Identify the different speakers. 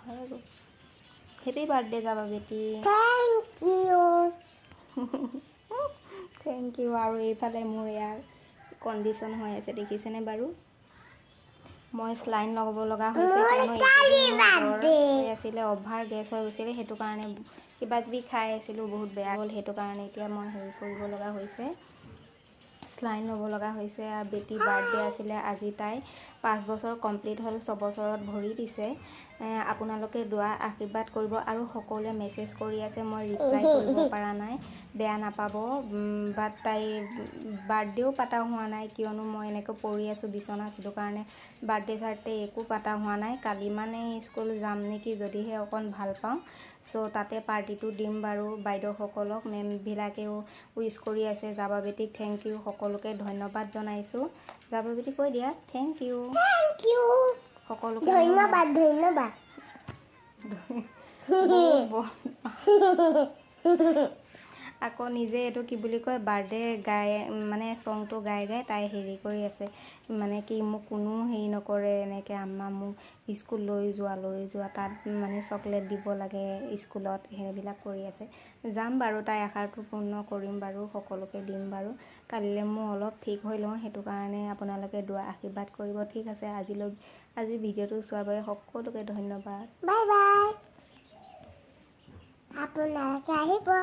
Speaker 1: Very good. Happy birthday, Java Beti.
Speaker 2: Thank you.
Speaker 1: Thank you. Aru ephale mur yar condition hoy ase dekhise ne baru. মই saline লগাব লগা হৈছে কিয়নো এই আছিলে অভাৰ গেছ হৈ গৈছিলে হেতু কাৰণে কিবা কিবি খাই আছিলো বহুত বেয়া হ'ল হেতু কাৰণে এতিয়া মই হেৰি কৰিব লগা হৈছে স্লাইন লব লগা হৈছে আৰু বেটি বাৰ্থডে আছিলে আজি তাই 5 বছৰ কমপ্লিট হ'ল 6 বছৰত ভৰি দিছে আপোনালোকে দোৱা আশীৰ্বাদ কৰিব আৰু সকলোৱে মেছেজ কৰি আছে মই ৰিপ্লাই কৰিব পৰা নাই বেয়া নাপাব বাট তাই বাৰ্থডেও পাতা হোৱা নাই কিয়নো মই এনেকৈ পৰি আছো বিছনাত হেতু কাৰণে বাৰ্থডে চাৰ্টে একো পাতা হোৱা নাই কালি মানে স্কুল যাম নেকি যদিহে অকন ভাল পাওঁ সো তাতে পাৰ্টিটো দিম বাৰু বাইদেউ সকলক মেম বিলাকেও উইশ কৰি আছে জাবা বেটিক থ্যাংক ইউ সকলোকে ধন্যবাদ জনাইছো জাবা বেটি কৈ দিয়া থ্যাংক ইউ সকলোকে
Speaker 2: ধন্যবাদ
Speaker 1: আকৌ নিজে এটো কি বুলি কয় বাৰ্থডে গায় মানে সংটো গায় তাই হেৰি কৰি আছে মানে কি মোক কোনো হেৰি নকৰে এনেকে আম্মা মোক স্কুল লৈ যোৱা তাত মানে চকলেট দিব লাগে স্কুলত হেবিলাক কৰি আছে যাম বাৰু তাই আশাটো পূৰ্ণ কৰিম বাৰু সকলোকে দিম বাৰু কালিলে মই অলপ ঠিক হৈ লওঁ হেতু কাৰণে আপোনালোকে দোৱা আশীৰ্বাদ কৰিব ঠিক আছে আজি ভিডিওটো চোৱাৰ বাবে সকলোকে ধন্যবাদ
Speaker 2: বাই বাই আপোনালোকে আহিব